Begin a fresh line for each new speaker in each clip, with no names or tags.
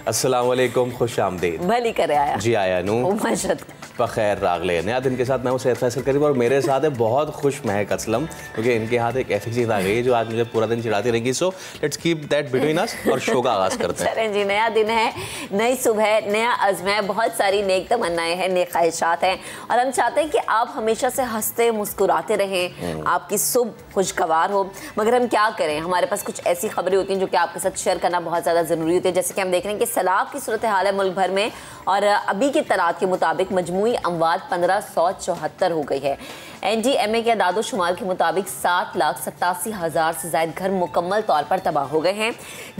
अस्सलाम वालेकुम, खुश आमदीद।
भली करे आया
जी आया नू बखैर रागले नया दिन के साथ मैं हूँ सैयद फैसल करीब और मेरे साथ है बहुत खुश महक असलम, क्योंकि इनके हाथ एक ऐसी चीज़ आ गई है जो आज मुझे पूरा दिन चिढ़ाती रहेगी। So let's keep that between us और शो का आगाज़ करते हैं।
चलें जी, नया दिन है, नई सुबह, नया अज़्म है, बहुत सारी नेक तमन्नाएं हैं, नेक ख्वाहिशात हैं और हम चाहते हैं कि आप हमेशा से हंसते मुस्कुराते रहें, आपकी सुबह खुशगवार हो। मगर हम क्या करें, हमारे पास कुछ ऐसी खबरें होती हैं जो कि आपके साथ शेयर करना बहुत ज़्यादा ज़रूरी होती है। जैसे कि हम देख रहे हैं कि सैलाब की सूरत हाल है मुल्क भर में और अभी की तलात के मुताबिक मजमूई अमवात 1574 हो गई है। NDMA के अदाद-ओ-शुमार के मुताबिक 7,87,000 से ज़ायद घर मुकम्मल तौर पर तबाह हो गए हैं।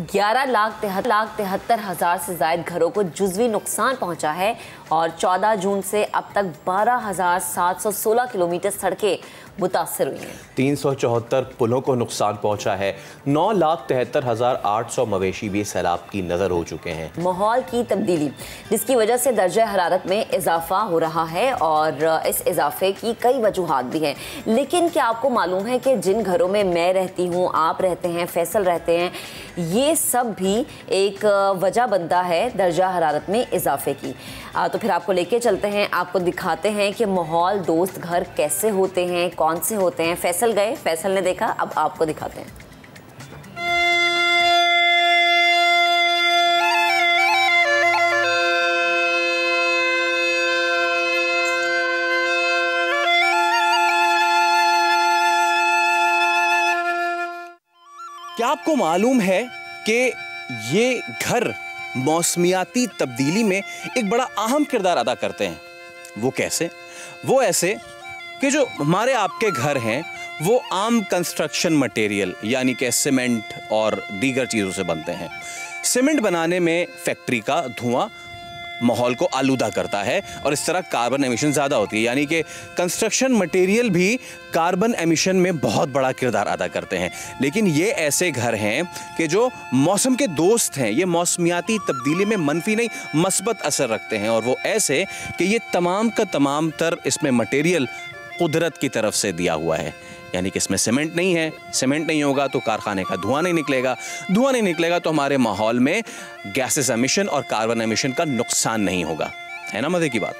11,73,000 से ज़ायद घरों को जुज़वी नुकसान पहुंचा है और 14 जून से अब तक 12,716 किलोमीटर सड़कें मुतासर हुई हैं।
374 पुलों को नुकसान पहुंचा है। 9,73,800 मवेशी भी सैलाब की नज़र हो चुके हैं।
माहौल की तब्दीली जिसकी वजह से दर्जा हरारत में इजाफा हो रहा है और इस इजाफे की कई वजूहात भी हैं। लेकिन क्या आपको मालूम है कि जिन घरों में मैं रहती हूँ, आप रहते हैं, फैसल रहते हैं, ये सब भी एक वजह बनता है दर्जा हरारत में इजाफे की। तो फिर आपको लेके चलते हैं, आपको दिखाते हैं कि माहौल दोस्त घर कैसे होते हैं, कौन से होते हैं। फैसल गए, फैसल ने देखा, अब आपको दिखाते हैं।
क्या आपको मालूम है कि ये घर मौसमियाती तब्दीली में एक बड़ा अहम किरदार अदा करते हैं? वो कैसे? वो ऐसे कि जो हमारे आपके घर हैं वो आम कंस्ट्रक्शन मटेरियल यानी कि सीमेंट और दीगर चीज़ों से बनते हैं। सीमेंट बनाने में फैक्ट्री का धुआं माहौल को आलूदा करता है और इस तरह कार्बन एमिशन ज़्यादा होती है, यानी कि कंस्ट्रक्शन मटेरियल भी कार्बन एमिशन में बहुत बड़ा किरदार अदा करते हैं। लेकिन ये ऐसे घर हैं कि जो मौसम के दोस्त हैं, ये मौसमियाती तब्दीली में मनफी नहीं मस्बत असर रखते हैं और वो ऐसे कि ये तमाम का तमाम तर इसमें मटेरियल कुदरत की तरफ से दिया हुआ है। यानी कि इसमें सीमेंट नहीं है, सीमेंट नहीं होगा तो कारखाने का धुआं नहीं निकलेगा, धुआं नहीं निकलेगा तो हमारे माहौल में गैसेस एमिशन और कार्बन एमिशन का नुकसान नहीं होगा। है ना मज़े की बात?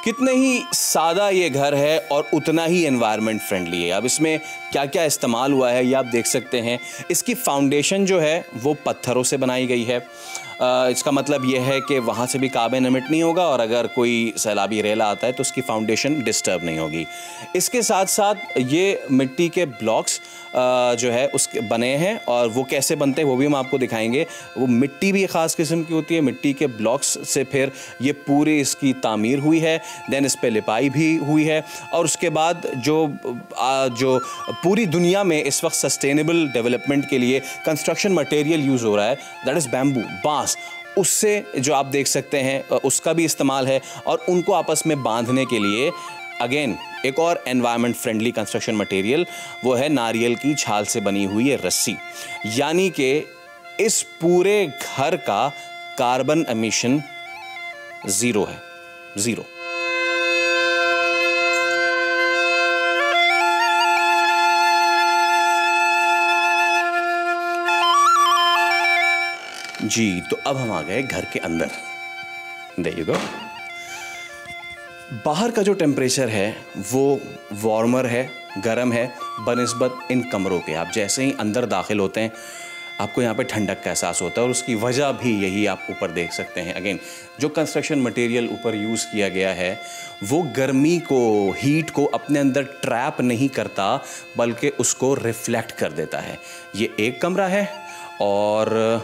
कितने ही सादा ये घर है और उतना ही एनवायरनमेंट फ्रेंडली है। अब इसमें क्या क्या इस्तेमाल हुआ है ये आप देख सकते हैं। इसकी फाउंडेशन जो है वो पत्थरों से बनाई गई है। इसका मतलब ये है कि वहाँ से भी कार्बन एमिट नहीं होगा और अगर कोई सैलाबी रेला आता है तो उसकी फाउंडेशन डिस्टर्ब नहीं होगी। इसके साथ साथ ये मिट्टी के ब्लॉक्स जो है उसके बने हैं और वो कैसे बनते हैं वो भी हम आपको दिखाएंगे। वो मिट्टी भी ख़ास किस्म की होती है, मिट्टी के ब्लॉक्स से फिर ये पूरी इसकी तामीर हुई है, दैन इस पे लिपाई भी हुई है और उसके बाद जो पूरी दुनिया में इस वक्त सस्टेनेबल डेवलपमेंट के लिए कंस्ट्रक्शन मटेरियल यूज़ हो रहा है, दैट इज़ बैम्बू, बांस। उससे जो आप देख सकते हैं उसका भी इस्तेमाल है और उनको आपस में बांधने के लिए अगेन एक और एनवायरनमेंट फ्रेंडली कंस्ट्रक्शन मटेरियल वो है नारियल की छाल से बनी हुई है रस्सी। यानी कि इस पूरे घर का कार्बन एमिशन ज़ीरो है, ज़ीरो। जी तो अब हम आ गए घर के अंदर। There you go. बाहर का जो टेम्परेचर है वो वार्मर है, गर्म है बनिस्बत इन कमरों के। आप जैसे ही अंदर दाखिल होते हैं आपको यहाँ पे ठंडक का एहसास होता है और उसकी वजह भी यही आप ऊपर देख सकते हैं। अगेन जो कंस्ट्रक्शन मटेरियल ऊपर यूज़ किया गया है वो गर्मी को, हीट को अपने अंदर ट्रैप नहीं करता बल्कि उसको रिफ्लेक्ट कर देता है। ये एक कमरा है और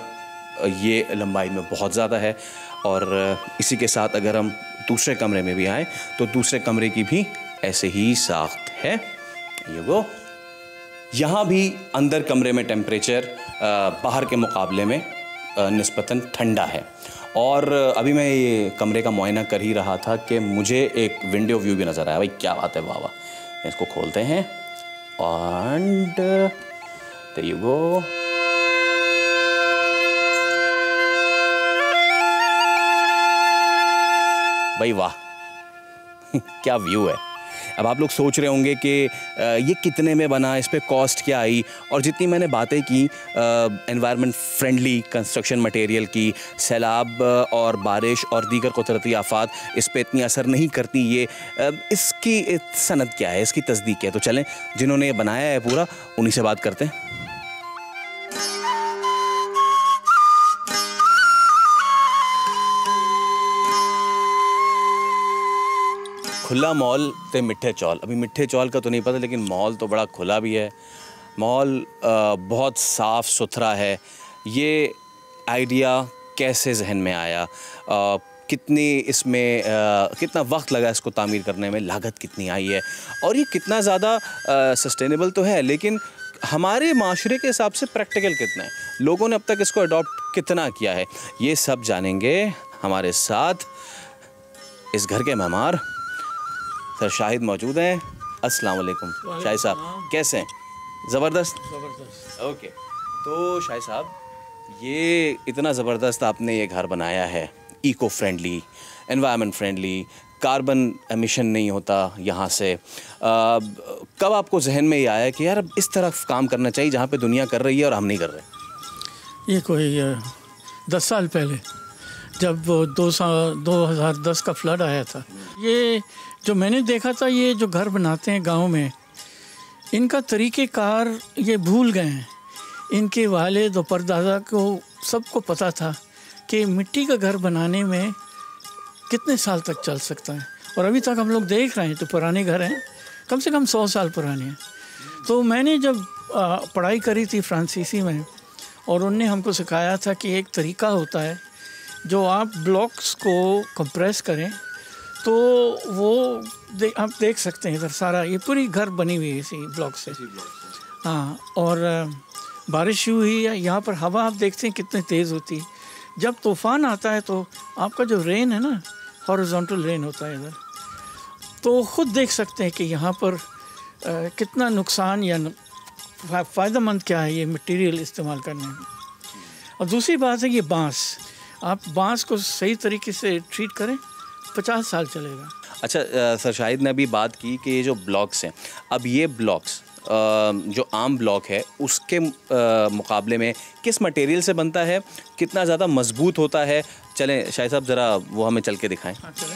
ये लंबाई में बहुत ज़्यादा है और इसी के साथ अगर हम दूसरे कमरे में भी आए तो दूसरे कमरे की भी ऐसे ही साख्त है। ये वो यहाँ भी अंदर कमरे में टेम्परेचर बाहर के मुकाबले में निस्बतन ठंडा है और अभी मैं ये कमरे का मुआयना कर ही रहा था कि मुझे एक विंडो व्यू भी नज़र आया। भाई क्या बात है, वाह वाह। इसको खोलते हैं एंड देयर यू गो। भाई वाह क्या व्यू है। अब आप लोग सोच रहे होंगे कि ये कितने में बना, इस पे कॉस्ट क्या आई, और जितनी मैंने बातें की एनवायरनमेंट फ्रेंडली कंस्ट्रक्शन मटेरियल की, सैलाब और बारिश और दीगर कुदरती आफात इस पे इतनी असर नहीं करती, ये इसकी सनद क्या है, इसकी तस्दीक क्या है। तो चलें, जिन्होंने ये बनाया है पूरा, उन्हीं से बात करते हैं। खुला मॉल ते मिठे चौल। अभी मिठे चौल का तो नहीं पता, लेकिन मॉल तो बड़ा खुला भी है। मॉल बहुत साफ़ सुथरा है। ये आइडिया कैसे जहन में आया, कितनी इसमें कितना वक्त लगा इसको तामीर करने में, लागत कितनी आई है, और ये कितना ज़्यादा सस्टेनेबल तो है, लेकिन हमारे माशरे के हिसाब से प्रैक्टिकल कितना है, लोगों ने अब तक इसको अडॉप्ट कितना किया है, ये सब जानेंगे हमारे साथ इस घर के मेहमान सर शाहिद मौजूद हैं। अस्सलाम वालेकुम शाहिद साहब, कैसे हैं? ज़बरदस्त। ओके, तो शाहिद साहब, ये इतना ज़बरदस्त आपने ये घर बनाया है, eco friendly, environment friendly, carbon emission नहीं होता यहाँ से। कब आपको जहन में ये आया कि यार इस तरफ काम करना चाहिए जहाँ पे दुनिया कर रही है और हम नहीं कर रहे?
ये कोई 10 साल पहले, जब 2010 का फ्लड आया था, ये जो मैंने देखा था, ये जो घर बनाते हैं गांव में, इनका तरीक़ेकार ये भूल गए हैं। इनके वालिद और परदादा को सबको पता था कि मिट्टी का घर बनाने में कितने साल तक चल सकता है, और अभी तक हम लोग देख रहे हैं तो पुराने घर हैं, कम से कम 100 साल पुराने हैं। तो मैंने जब पढ़ाई करी थी फ्रांसीसी में, और उनने हमको सिखाया था कि एक तरीका होता है, जो आप ब्लॉक्स को कंप्रेस करें तो वो आप देख सकते हैं इधर सारा ये पूरी घर बनी हुई है इसी ब्लॉक से। हाँ, और बारिश हुई है यहाँ पर, हवा आप देखते हैं कितनी तेज़ होती है। जब तूफ़ान आता है तो आपका जो रेन है ना, हॉरिजॉन्टल रेन होता है इधर, तो ख़ुद देख सकते हैं कि यहाँ पर कितना नुकसान या फ़ायदेमंद क्या है ये मटेरियल इस्तेमाल करने में। और दूसरी बात है ये बांस, आप बांस को सही तरीके से ट्रीट करें, 50 साल चलेगा।
अच्छा सर, शाहिद ने अभी बात की कि ये जो ब्लॉक्स हैं, अब ये ब्लॉक्स जो आम ब्लॉक है उसके मुकाबले में किस मटेरियल से बनता है, कितना ज़्यादा मजबूत होता है? चलें शाहिद साहब, ज़रा वो हमें चल के दिखाएं।
हाँ, चलें।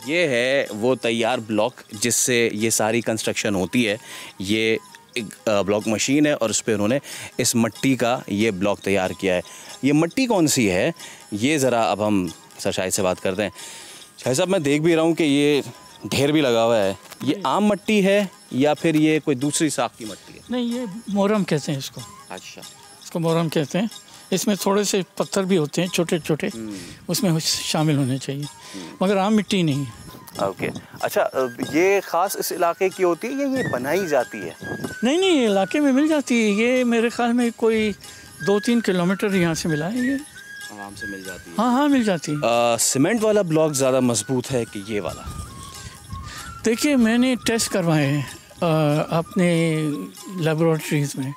ये है वो तैयार ब्लॉक जिससे ये सारी कंस्ट्रक्शन होती है। ये एक ब्लॉक मशीन है और उस पर उन्होंने इस मिट्टी का ये ब्लॉक तैयार किया है। ये मिट्टी कौन सी है, ये ज़रा अब हम सर शाहिद से बात करते हैं। शाहिद साहब, मैं देख भी रहा हूँ कि ये ढेर भी लगा हुआ है, ये आम मिट्टी है या फिर ये कोई दूसरी साख की मिट्टी है?
नहीं, ये मोरम कहते हैं इसको।
अच्छा,
इसको मोरम कहते हैं। इसमें थोड़े से पत्थर भी होते हैं छोटे छोटे, उसमें शामिल होने चाहिए, मगर आम मिट्टी नहीं है।
ओके। अच्छा, ये ख़ास इस इलाके की होती है या ये बनाई जाती है?
नहीं, ये इलाके में मिल जाती है। ये मेरे ख्याल में कोई 2-3 किलोमीटर यहाँ से मिला है, ये
आराम से मिल जाती है।
हाँ, मिल जाती है।
सीमेंट वाला ब्लॉक ज़्यादा मजबूत है कि ये वाला?
देखिए, मैंने टेस्ट करवाए हैं अपने लेबोरेटरीज़ में।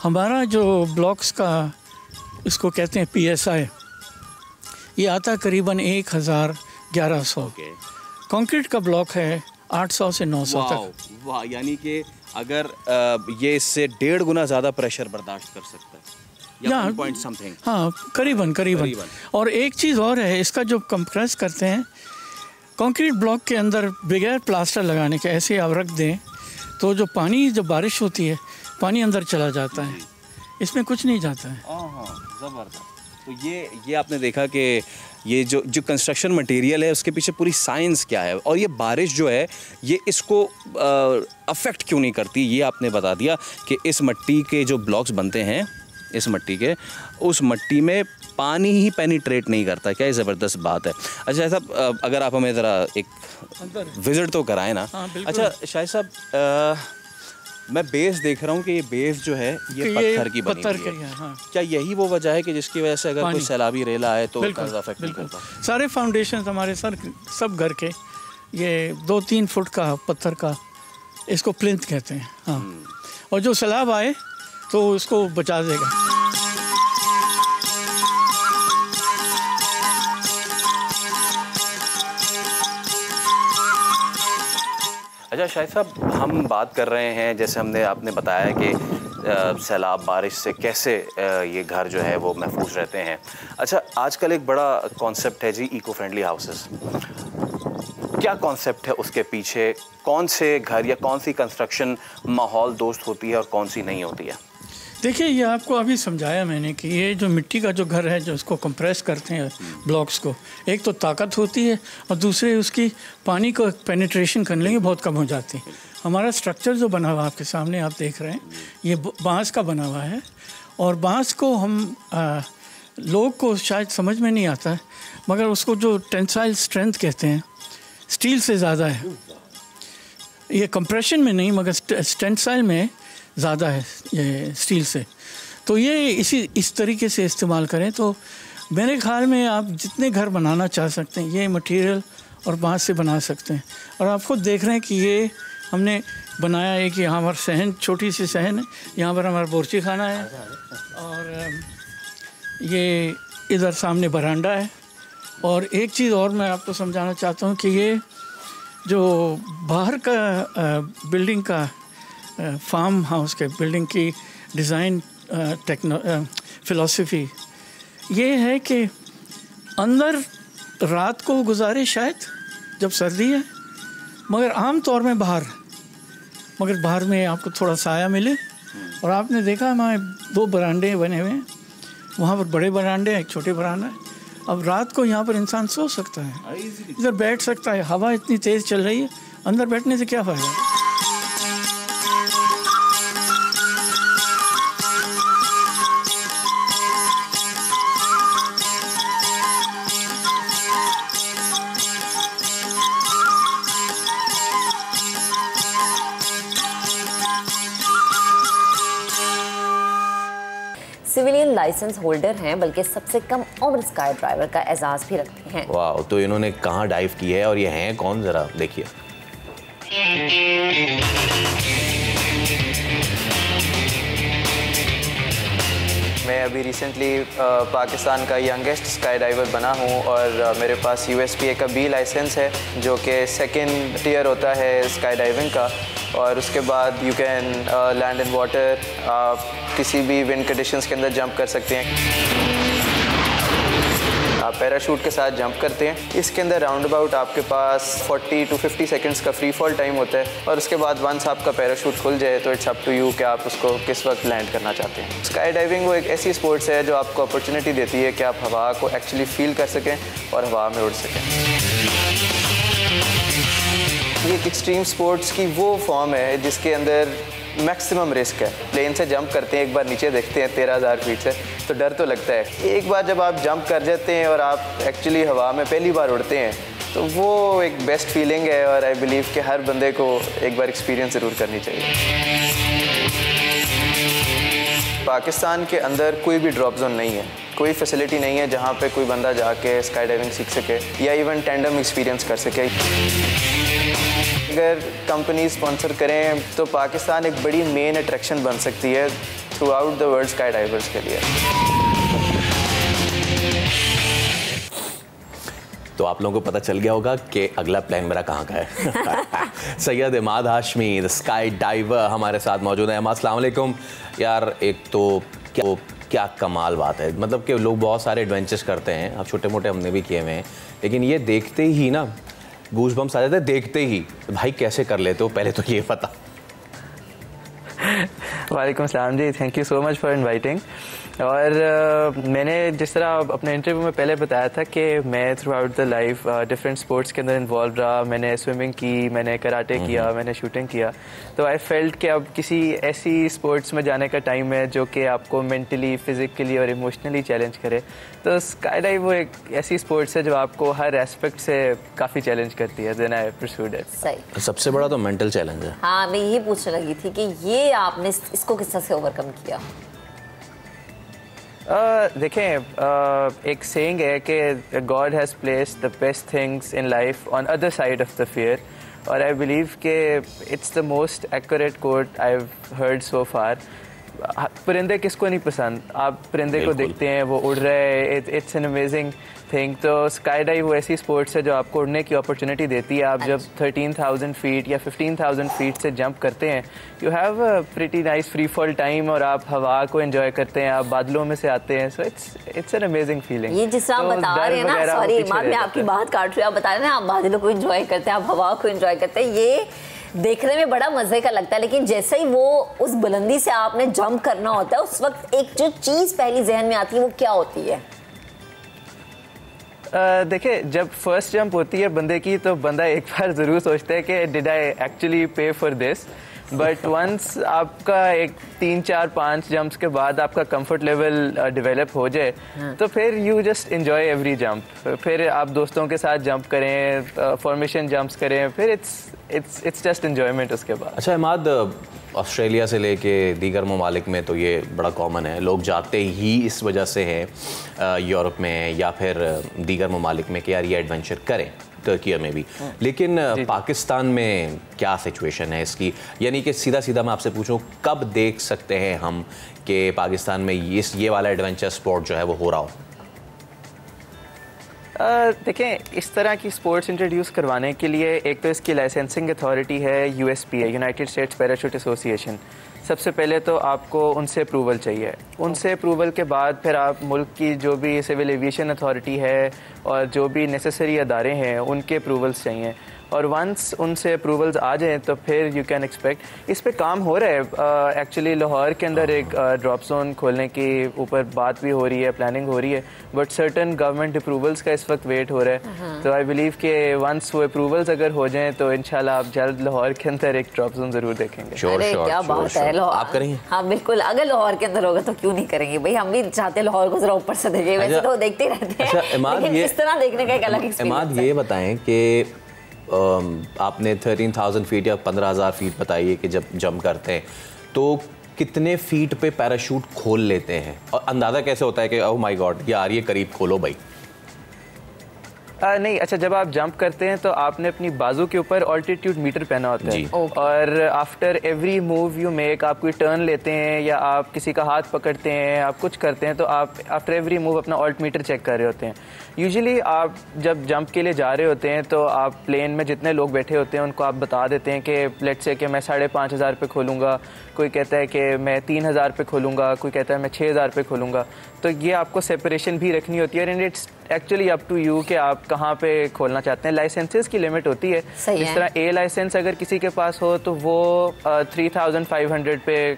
हमारा जो ब्लॉक्स का इसको कहते हैं PSI, ये आता करीबन 1100। कंक्रीट का ब्लॉक है 800 से 900 तक।
वाह, यानी कि अगर ये इससे 1.5 गुना ज़्यादा प्रेशर बर्दाश्त कर सकता है या 1 पॉइंट समथिंग।
हाँ, करीबन। और एक चीज़ और है, इसका जो कंप्रेस करते हैं कंक्रीट ब्लॉक के अंदर, बगैर प्लास्टर लगाने के ऐसे आप रख दें तो जो पानी, जब बारिश होती है, पानी अंदर चला जाता है, इसमें कुछ नहीं जाता है।
ज़बरदस्त। तो ये आपने देखा कि ये जो कंस्ट्रक्शन मटेरियल है उसके पीछे पूरी साइंस क्या है, और ये बारिश जो है ये इसको अफेक्ट क्यों नहीं करती, ये आपने बता दिया कि इस मिट्टी के जो ब्लॉक्स बनते हैं, इस मिट्टी के, उस मिट्टी में पानी ही पेनिट्रेट नहीं करता। क्या ज़बरदस्त बात है। अच्छा साहब, अगर आप हमें ज़रा एक विज़िट तो कराएं ना।
हाँ,
अच्छा शाहिद साहब, मैं बेस देख रहा हूँ कि ये बेस जो है ये पत्थर की बनी हुई है।
हाँ।
क्या यही वो वजह है कि जिसकी वजह से अगर कोई सैलाबी रेला है तो अफेक्ट नहीं करता?
सारे फाउंडेशन हमारे सब घर के ये 2-3 फुट का पत्थर का, इसको प्लिंथ कहते हैं। हाँ, और जो सैलाब आए तो उसको बचा देगा।
अच्छा शाहिद साहब, हम बात कर रहे हैं, जैसे आपने बताया कि सैलाब बारिश से कैसे ये घर जो है वो महफूज रहते हैं। अच्छा, आजकल एक बड़ा कॉन्सेप्ट है जी इको फ्रेंडली हाउसेस। क्या कॉन्सेप्ट है उसके पीछे? कौन से घर या कौन सी कंस्ट्रक्शन माहौल दोस्त होती है और कौन सी नहीं होती है?
देखिए, ये आपको अभी समझाया मैंने कि ये जो मिट्टी का जो घर है, जो उसको कंप्रेस करते हैं ब्लॉक्स को, एक तो ताकत होती है और दूसरे उसकी पानी को पेनिट्रेशन करने की बहुत कम हो जाती है। हमारा स्ट्रक्चर जो बना हुआ आपके सामने आप देख रहे हैं, ये बांस का बना हुआ है और बांस को हम लोग को शायद समझ में नहीं आता है, मगर उसको जो टेंसाइल स्ट्रेंथ कहते हैं स्टील से ज़्यादा है। ये कंप्रेशन में नहीं मगर टेंसाइल में ज़्यादा है ये स्टील से। तो ये इस तरीके से इस्तेमाल करें तो मेरे ख्याल में आप जितने घर बनाना चाह सकते हैं ये मटेरियल और बांस से बना सकते हैं। और आप खुद देख रहे हैं कि ये हमने बनाया है कि यहाँ हमारा सहन, छोटी सी सहन है, यहाँ पर हमारा बोर्ची खाना है और ये इधर सामने बरांडा है। और एक चीज़ और मैं आपको समझाना चाहता हूँ कि ये जो बाहर का बिल्डिंग का फार्म हाउस के बिल्डिंग की डिज़ाइन फ़िलॉसफी ये है कि अंदर रात को गुजारे शायद जब सर्दी है, मगर आम तौर में बाहर में आपको थोड़ा साया मिले। और आपने देखा हमारे 2 बरांडे बने हुए हैं, वहाँ पर बड़े बरांडे हैं, एक छोटे बरांडा है। अब रात को यहाँ पर इंसान सो सकता है, इधर बैठ सकता है। हवा इतनी तेज़ चल रही है, अंदर बैठने से क्या फ़ायदा।
सिविलियन लाइसेंस होल्डर हैं, बल्कि सबसे कम उम्र स्काई ड्राइवर का एजाज भी रखते हैं।
वाह, तो इन्होंने कहाँ डाइव की है और ये हैं कौन, जरा देखिए।
मैं अभी रिसेंटली पाकिस्तान का यंगेस्ट स्काई डाइवर बना हूँ और मेरे पास USPA का B लाइसेंस है जो कि 2nd टियर होता है स्काई डाइविंग का। और उसके बाद you can land in water, आप किसी भी विंड कंडीशंस के अंदर जंप कर सकते हैं। आप पैराशूट के साथ जंप करते हैं। इसके अंदर राउंड अबाउट आपके पास 40 to 50 सेकंड्स का फ्री फॉल टाइम होता है और उसके बाद वंस आपका पैराशूट खुल जाए तो इट्स अप टू यू कि आप उसको किस वक्त लैंड करना चाहते हैं। स्काई डाइविंग वो एक ऐसी स्पोर्ट्स है जो आपको अपॉर्चुनिटी देती है कि आप हवा को एक्चुअली फील कर सकें और हवा में उड़ सकें। ये एक्सट्रीम स्पोर्ट्स की वो फॉर्म है जिसके अंदर मैक्सिमम रिस्क है। प्लेन से जंप करते हैं, एक बार नीचे देखते हैं 13,000 फीट से, तो डर तो लगता है। एक बार जब आप जंप कर जाते हैं और आप एक्चुअली हवा में पहली बार उड़ते हैं तो वो एक बेस्ट फीलिंग है और आई बिलीव कि हर बंदे को एक बार एक्सपीरियंस ज़रूर करनी चाहिए। पाकिस्तान के अंदर कोई भी ड्रॉप जोन नहीं है, कोई फैसिलिटी नहीं है जहाँ पे कोई बंदा जाके स्काई डाइविंग सीख सके या इवन टैंडम एक्सपीरियंस कर सके। अगर कंपनी स्पॉन्सर करें तो पाकिस्तान एक बड़ी मेन अट्रैक्शन बन सकती है through out the world sky divers के लिए।
तो आप लोगों को पता चल गया होगा कि अगला प्लान मेरा कहाँ का है। Syed Imad Hashmi the sky diver हमारे साथ मौजूद है। अस्सलाम वालेकुम। यार, एक तो क्या कमाल बात है, मतलब कि लोग बहुत सारे एडवेंचर्स करते हैं, अब छोटे मोटे हमने भी किए हुए हैं, लेकिन ये देखते ही ना गूज बम्स आ जाते हैं देखते ही। भाई कैसे कर लेते हो, पहले तो ये पता।
वालेकुम सलाम जी, thank you so much for inviting. और मैंने जिस तरह अपने इंटरव्यू में पहले बताया था कि मैं through out the life different sports के अंदर इन्वॉल्व रहा। मैंने स्विमिंग की, मैंने कराटे किया, मैंने शूटिंग किया। तो आई फेल्ट कि अब किसी ऐसी स्पोर्ट्स में जाने का टाइम है जो कि आपको मेंटली, फिजिकली और इमोशनली चैलेंज करे। तो स्काई डाइव वो एक ऐसी स्पोर्ट्स है जो आपको हर एस्पेक्ट से काफ़ी चैलेंज करती है। Then I pursued it.
सही।
सबसे बड़ा तो मेंटल चैलेंज है।
हाँ, मैं यही पूछने लगी थी कि ये आपने इसको किस तरह से ओवरकम किया?
देखें, एक सेइंग है कि God has placed the best things in life on other side of the fear, और आई बिलीव कि it's the most accurate quote I have heard so far. परिंदे किसको नहीं पसंद? आप परिंदे को देखते हैं, वो उड़ रहे हैं, इट्स एन अमेजिंग थिंग। तो स्काई डाइव वो ऐसी स्पोर्ट्स है जो आपको उड़ने की अपॉर्चुनिटी देती है। आप जब 13,000 फीट या 15,000 फीट से जंप करते हैं, you have a pretty nice free fall time और आप हवा को एंजॉय करते हैं, आप बादलों में से आते हैं। So it's an amazing feeling.
ये जिस आप बता रहे हैं ना, सॉरी इमाद मैं आपकी बात काट रही हूँ, आप बता रहे हैं ना आप बादलों को एंजॉय करते हैं, आप हवा को एंजॉय करते हैं, ये देखने में बड़ा मजे का लगता है। लेकिन जैसे ही वो उस बुलंदी से आपने जंप करना होता है, उस वक्त एक जो चीज पहली जहन में आती है वो क्या होती है?
देखिए, जब फर्स्ट जंप होती है बंदे की, तो बंदा एक बार ज़रूर सोचता है कि डिड आई एक्चुअली पे फॉर दिस। बट वंस आपका एक 3, 4, 5 जंप्स के बाद आपका कंफर्ट लेवल डेवलप हो जाए, तो फिर you just enjoy every jump. फिर आप दोस्तों के साथ जंप करें, फॉर्मेशन जंप्स करें, फिर इट्स जस्ट एंजॉयमेंट उसके बाद।
अच्छा इमाद, ऑस्ट्रेलिया से लेके दीगर ममालिक में तो ये बड़ा कॉमन है, लोग जाते ही इस वजह से हैं यूरोप में या फिर दीगर ममालिक में कि यार ये एडवेंचर करें, तुर्की में भी। लेकिन पाकिस्तान में क्या सिचुएशन है इसकी? यानी कि सीधा सीधा मैं आपसे पूछूं, कब देख सकते हैं हम कि पाकिस्तान में ये वाला एडवेंचर स्पोर्ट जो है वो हो रहा हो?
देखें, इस तरह की स्पोर्ट्स इंट्रोड्यूस करवाने के लिए एक तो इसकी लाइसेंसिंग अथॉरिटी है USPA, United states parachute association. सबसे पहले तो आपको उनसे अप्रूवल चाहिए। उनसे अप्रूवल के बाद फिर आप मुल्क की जो भी सिविल एविएशन अथॉरिटी है और जो भी नेसेसरी अदारे हैं उनके अप्रूवल्स चाहिए। और वंस उनसे अप्रूवल्स आ जाएँ तो फिर यू कैन एक्सपेक्ट। इस पे काम हो रहा है एक्चुअली। लाहौर के अंदर एक ड्रॉप जोन खोलने की ऊपर बात भी हो रही है, प्लानिंग हो रही है, बट सर्टन गवर्नमेंट अप्रूवल्स का इस वक्त वेट हो रहा है। तो आई बिलीव कि वंस वो अप्रूवल्स अगर हो जाएँ तो इंशाल्लाह आप जल्द लाहौर के अंदर एक ड्रॉप जोन ज़रूर देखेंगे।
क्या बात है,
आप करेंगे?
हाँ बिल्कुल, अगर लाहौर के अंदर होगा तो क्यों नहीं करेंगे भाई, हम भी चाहते हैं लाहौर को जरा ऊपर से देखें। वैसे तो देखते रहते हैं, लेकिन इस तरह देखने का एक अलग एक्सपीरियंस है।
ये बताएं कि आपने 13,000 फीट या 15,000 फीट बताइए कि जब जंप करते हैं तो कितने फीट पे पैराशूट खोल लेते हैं, और अंदाज़ा कैसे होता है कि ओह माय गॉड यार ये करीब खोलो भाई?
नहीं, अच्छा, जब आप जंप करते हैं तो आपने अपनी बाजू के ऊपर ऑल्टीट्यूड मीटर पहना होता है। और after every move you make, आप कोई टर्न लेते हैं या आप किसी का हाथ पकड़ते हैं, आप कुछ करते हैं, तो आप आफ्टर एवरी मूव अपना ऑल्ट मीटर चेक कर रहे होते हैं। यूजुअली आप जब जंप के लिए जा रहे होते हैं तो आप प्लेन में जितने लोग बैठे होते हैं उनको आप बता देते हैं कि लेट्स से कि मैं 5,500 पे खोलूँगा, कोई कहता है कि मैं 3,000 पे खोलूँगा, कोई कहता है मैं 6,000 पे खोलूँगा। तो ये आपको सेपरेशन भी रखनी होती है। And it's actually up to you कि आप कहाँ पे खोलना चाहते हैं। लाइसेंसेस की लिमिट होती है। इस तरह ए लाइसेंस अगर किसी के पास हो तो वो 3,500 पे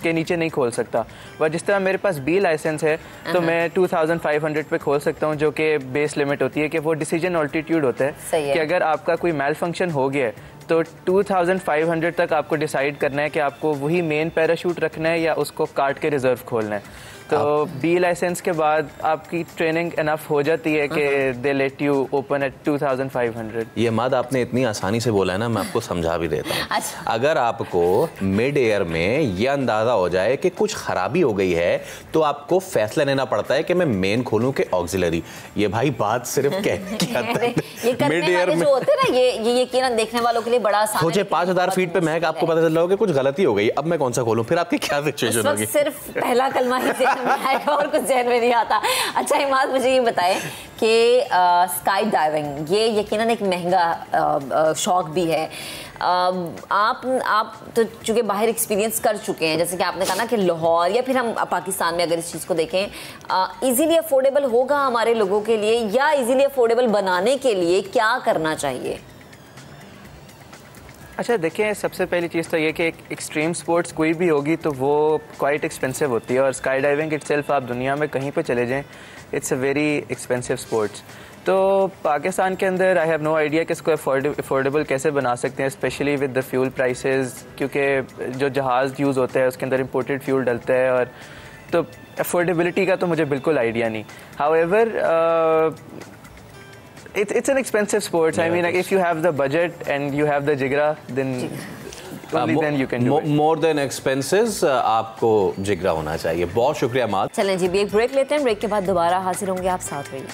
के नीचे नहीं खोल सकता। बट जिस तरह मेरे पास बी लाइसेंस है तो मैं 2,500 पे खोल सकता हूँ, जो कि बेस लिमिट होती है कि वो डिसीजन ऑल्टीट्यूड होता है कि अगर आपका कोई मेल फंक्शन हो गया है तो 2,500 तक आपको डिसाइड करना है कि आपको वही मेन पैराशूट रखना है या उसको काट के रिजर्व खोलना है। तो बी लाइसेंस के बाद आपकी ट्रेनिंग इनफ हो जाती है कि दे लेट यू ओपन एट 2,500।
ये माद आपने इतनी आसानी से बोला है ना, मैं आपको समझा भी देता हूँ। अगर आपको मिड एयर में ये अंदाजा हो जाए कि कुछ खराबी हो गई है तो आपको फैसला लेना पड़ता है कि मैं मेन खोलूं कि ऑक्सिलरी। ये भाई बात सिर्फ
मिड एयर में होते ना, ये यकीनन देखने वालों के लिए बड़ा आसान है।
सोचे 5,000 फीट पे महक आपको पता चल रहा हो कि कुछ गलती हो गई, अब मैं कौन सा खोलूं, फिर आपकी क्या सिचुएशन होगी?
सिर्फ पहला कलमा ही आएगा और कुछ जहन में नहीं आता। अच्छा इमाद, मुझे ये बताएं कि स्काई डाइविंग ये यकीनन एक महंगा शौक भी है। आप तो चूँकि बाहर एक्सपीरियंस कर चुके हैं, जैसे कि आपने कहा ना कि लाहौर या फिर हम पाकिस्तान में अगर इस चीज़ को देखें, इजीली अफोर्डेबल होगा हमारे लोगों के लिए, या इजीली अफोर्डेबल बनाने के लिए क्या करना चाहिए?
अच्छा देखिए, सबसे पहली चीज़ तो ये कि एक्सट्रीम स्पोर्ट्स कोई भी होगी तो वो क्वाइट एक्सपेंसिव होती है। और स्काई डाइविंग इटसेल्फ आप दुनिया में कहीं पे चले जाएं, it's a very expensive sports. तो पाकिस्तान के अंदर आई हैव नो आइडिया कि इसको अफोर्डेबल कैसे बना सकते हैं, specially with the fuel prices, क्योंकि जो जहाज़ यूज़ होता है उसके अंदर इम्पोर्टेड फ्यूल डलता है। और तो अफोर्डेबिलिटी का तो मुझे बिल्कुल आइडिया नहीं। However it's an expensive sport. I mean, like, if you have the budget and you have the jigra, then only then you can do it.
More than expenses, आपको जिगरा होना चाहिए। बहुत शुक्रिया माद।
चलें जी, भी एक ब्रेक लेते हैं, ब्रेक के बाद दोबारा हाजिर होंगे, आप साथ रहिए।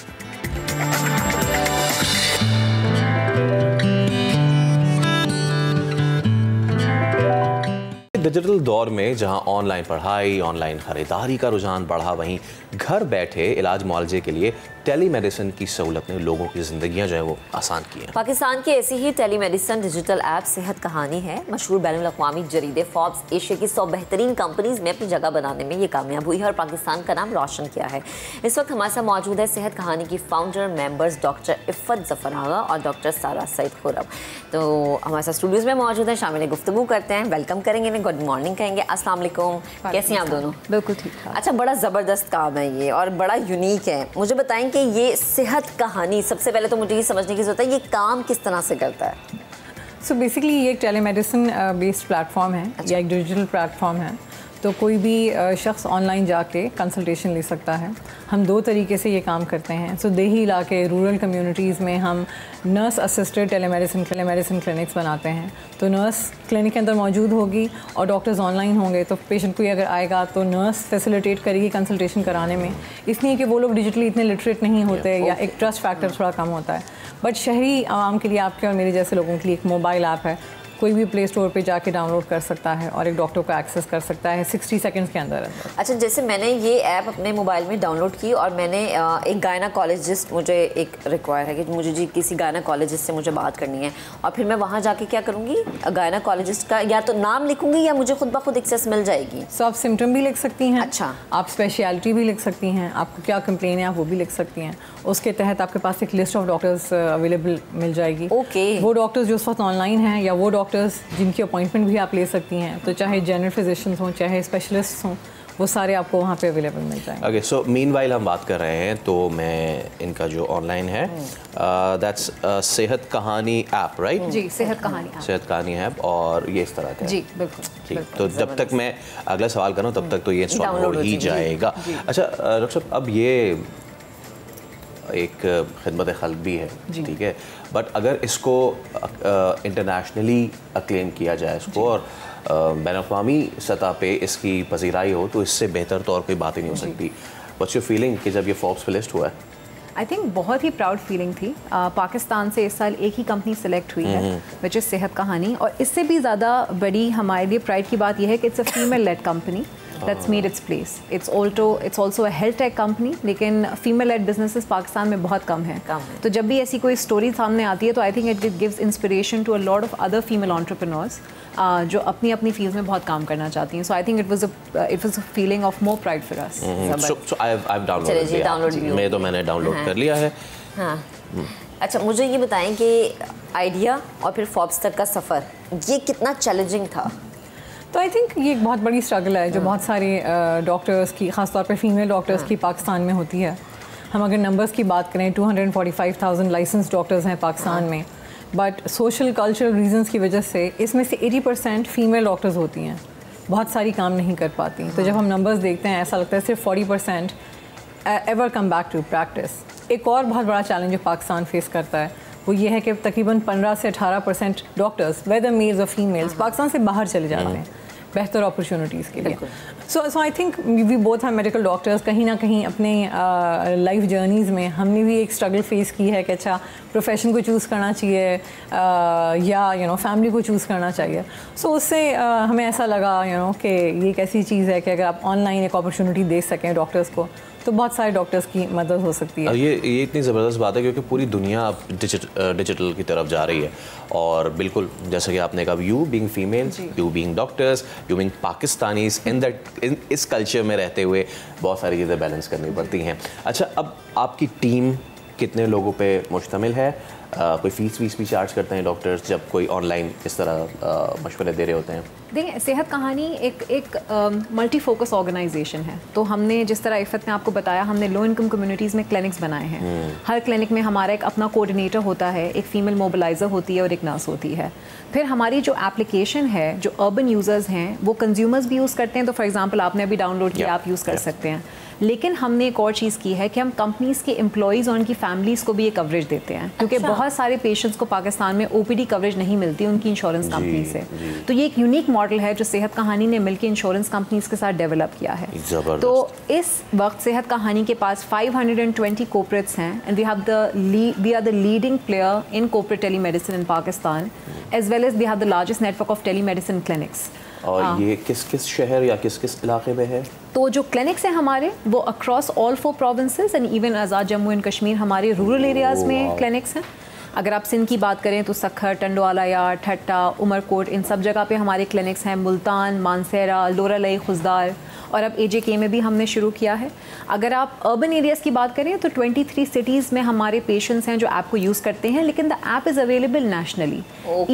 डिजिटल दौर में जहां ऑनलाइन पढ़ाई, ऑनलाइन खरीदारी का रुझान बढ़ा, वहीं घर बैठे इलाज मुआवजे के लिए टेलीमेडिसिन की सहूलत ने लोगों की ज़िंदगियां जो है वो आसान की हैं।
पाकिस्तान की ऐसी ही टेलीमेडिसिन डिजिटल ऐप सेहत कहानी है। मशहूर बैनुल-अक़वामी जरीदे फोर्ब्स एशिया की 100 बेहतरीन कंपनीज में अपनी जगह बनाने में ये कामयाब हुई है और पाकिस्तान का नाम रोशन किया है। इस वक्त हमारे साथ मौजूद है सेहत कहानी की founder members doctor Ifat Zafar Agha और डॉक्टर सारा सईद खुरम। तो हमारे साथ स्टूडियोज़ में मौजूद है, शामिल गुफ्तगू करते हैं, वेलकम करेंगे, इन्हें गुड मॉर्निंग कहेंगे। अस्सलाम वालेकुम, कैसी हैं आप दोनों?
बिल्कुल ठीक है।
अच्छा, बड़ा ज़बरदस्त काम है ये और बड़ा यूनिक है। मुझे बताएं कि ये सेहत कहानी, सबसे पहले तो मुझे ये समझने की ज़रूरत है ये काम किस तरह से करता है?
सो बेसिकली ये एक टेलीमेडिसिन बेस्ड प्लेटफॉर्म है। या एक डिजिटल प्लेटफॉर्म है, तो कोई भी शख्स ऑनलाइन जाके कंसल्टेशन ले सकता है। हम 2 तरीके से ये काम करते हैं। सो देही इलाके, रूरल कम्युनिटीज़ में हम नर्स असिस्टेड टेलीमेडिसिन क्लिनिक्स बनाते हैं। तो नर्स क्लिनिक के अंदर मौजूद होगी और डॉक्टर्स ऑनलाइन होंगे, तो पेशेंट कोई अगर आएगा तो नर्स फैसिलिटेट करेगी कंसल्टेशन कराने में, इसलिए कि वो लोग डिजिटली इतने लिटरेट नहीं होते या एक ट्रस्ट फैक्टर थोड़ा कम होता है। बट शहरी आवाम के लिए, आपके और मेरे जैसे लोगों के लिए एक मोबाइल ऐप है, कोई भी प्ले स्टोर पे जाके डाउनलोड कर सकता है और एक डॉक्टर को एक्सेस कर सकता है 60 सेकंड्स के अंदर।
अच्छा, जैसे मैंने ये ऐप अपने मोबाइल में डाउनलोड की और मैंने एक गायनाकोलॉजिस्ट, मुझे एक रिक्वायर है कि मुझे जी किसी गायनाकोलॉजिस्ट से मुझे बात करनी है और फिर मैं वहाँ जाके क्या करूँगी, गायनाकोलॉजिस्ट का या तो नाम लिखूँगी या मुझे खुद ब खुद एक्सेस मिल जाएगी?
सो आप सिम्टम भी लिख सकती हैं।
अच्छा।
आप स्पेशलिटी भी लिख सकती हैं, आपको क्या कंप्लेन है आप वो भी लिख सकती हैं। उसके तहत आपके पास एक लिस्ट ऑफ डॉक्टर्स अवेलेबल मिल जाएगी।
ओके।
वो डॉक्टर्स जो उस वक्त ऑनलाइन हैं या वो डॉक्टर्स जिनकी अपॉइंटमेंट भी आप ले सकती हैं, तो चाहे जनरल फिजिशियंस हों चाहे स्पेशलिस्ट हों, वो सारे आपको वहाँ पे अवेलेबल मिल जाएंगे।
ओके, सो मीनवाइल हम बात कर रहे हैं, तो मैं इनका जो ऑनलाइन है दैट्स सेहत कहानी ऐप, राइट?
जी, सेहत कहानी ऐप।
सेहत कहानी ऐप, और ये इस तरह का है।
जी बिल्कुल।
ठीक, तो जब तक मैं अगला सवाल करूँ तब तक तो ये इंस्टॉल हो ही जाएगा। अच्छा डॉक्टर साहब, अब ये एक खिदमत खल्क भी है, ठीक है, बट अगर इसको इंटरनेशनली अक्लेम किया जाए इसको और बैनुल-अक़वामी सतह पे इसकी पजीराई हो, तो इससे बेहतर तो और कोई बात ही नहीं हो सकती। व्हाट्स योर फीलिंग कि जब ये फोर्ब्स पे लिस्ट हुआ है?
आई थिंक बहुत ही प्राउड फीलिंग थी। पाकिस्तान से इस साल एक ही कंपनी सेलेक्ट हुई है, विच इज़ सेहत कहानी, और इससे भी ज़्यादा बड़ी हमारे लिए प्राइड की बात यह है कि it's a female led company that's made its place. It's also a health tech company, लेकिन फीमेल लेड बिजनेसेस पाकिस्तान में बहुत कम है। तो जब भी ऐसी कोई स्टोरी सामने आती है तो I think it gives inspiration to a lot of other female entrepreneurs जो अपनी अपनी फील्ड में बहुत काम करना चाहती हैं। So I think it was a feeling of more pride for us.
So I have downloaded, मैं तो मैंने डाउनलोड कर लिया है।
हाँ। अच्छा, मुझे ये बताएं कि आइडिया और फिर फोर्ब्स तक का सफ़र ये कितना चैलेंजिंग था?
तो आई थिंक ये एक बहुत बड़ी स्ट्रगल है जो बहुत सारे डॉक्टर्स की, ख़ासतौर पर फीमेल डॉक्टर्स की पाकिस्तान में होती है। हम अगर नंबर्स की बात करें, 245,000 लाइसेंस डॉक्टर्स हैं पाकिस्तान में, बट सोशल कल्चरल रीजंस की वजह से इसमें से 80% फीमेल डॉक्टर्स होती हैं, बहुत सारी काम नहीं कर पाती। तो जब हम नंबर्स देखते हैं ऐसा लगता है सिर्फ 40% ever come back to practice. एक और बहुत बड़ा चैलेंज जो पाकिस्तान फेस करता है वो ये है कि तकरीबन 15 से 18% डॉक्टर्स, वेदर मेल्स और फीमेल्स, पाकिस्तान से बाहर चले जाते हैं बेहतर अपॉर्चुनिटीज़ के लिए। सो आई थिंक वी बोथ हैं मेडिकल डॉक्टर्स, कहीं ना कहीं अपने लाइफ जर्नीज़ में हमने भी एक स्ट्रगल फेस की है कि अच्छा प्रोफेशन को चूज़ करना चाहिए या फैमिली को चूज़ करना चाहिए। सो उससे हमें ऐसा लगा कि ये एक ऐसी चीज़ है कि अगर आप ऑनलाइन एक अपॉर्चुनिटी दे सकें डॉक्टर्स को तो बहुत सारे डॉक्टर्स की मदद हो सकती है।
ये इतनी ज़बरदस्त बात है क्योंकि पूरी दुनिया अब डिजिटल की तरफ जा रही है, और बिल्कुल जैसा कि आपने कहा, you being female, you being doctors, you being Pakistanis, इस कल्चर में रहते हुए बहुत सारी चीज़ें बैलेंस करनी पड़ती हैं। अच्छा, अब आपकी टीम कितने लोगों पे मुश्तमिल है? कोई फीस भी चार्ज करते हैं डॉक्टर्स जब कोई ऑनलाइन इस तरह मशवरे दे रहे होते हैं?
देखिए, सेहत कहानी एक मल्टी फोकस ऑर्गेनाइजेशन है। तो हमने जिस तरह इफ़त ने आपको बताया, हमने लो इनकम कम्युनिटीज़ में क्लिनिक्स बनाए हैं। हर क्लिनिक में हमारा एक अपना कोऑर्डिनेटर होता है, एक फ़ीमेल मोबिलाइज़र होती है और एक नर्स होती है। फिर हमारी जो एप्लीकेशन है, जो अर्बन यूज़र्स हैं वो कंज्यूमर्स भी यूज़ करते हैं। तो फॉर एग्जांपल आपने अभी डाउनलोड किया, आप यूज़ कर सकते हैं। लेकिन हमने एक और चीज़ की है कि हम कंपनीज़ के एम्प्लॉयज़ और उनकी फैमिलीज़ को भी ये कवरेज देते हैं, क्योंकि बहुत सारे पेशेंट्स को पाकिस्तान में ओपीडी कवरेज नहीं मिलती उनकी इंश्योरेंस कंपनी से। तो ये एक यूनिक मॉडल है जो सेहत कहानी ने मिलकर इंश्योरेंस कंपनीज़ के साथ डेवलप किया है। तो इस वक्त सेहत कहानी के पास 520 कॉर्पोरेट्स हैं, and we are the leading player in corporate telemedicine in Pakistan, as well as we have the largest network of telemedicine clinics.
और ये किस किस शहर या किस किस इलाके में है?
तो जो क्लिनिक्स हैं हमारे वो across all 4 provinces and even Azad Jammu and Kashmir हमारे रूरल एरियाज़ में क्लिनिक्स हैं। अगर आप सिंध की बात करें तो सखर, टंडवाला यार, ठट्टा, उमरकोट, इन सब जगह पे हमारे क्लिनिक्स हैं। मुल्तान, मानसेरा, लोरालई, खुजदार और अब AJK में भी हमने शुरू किया है। अगर आप अर्बन एरियाज़ की बात करें तो 23 सिटीज़ में हमारे पेशेंट्स हैं जो ऐप को यूज़ करते हैं, लेकिन the app is available nationally.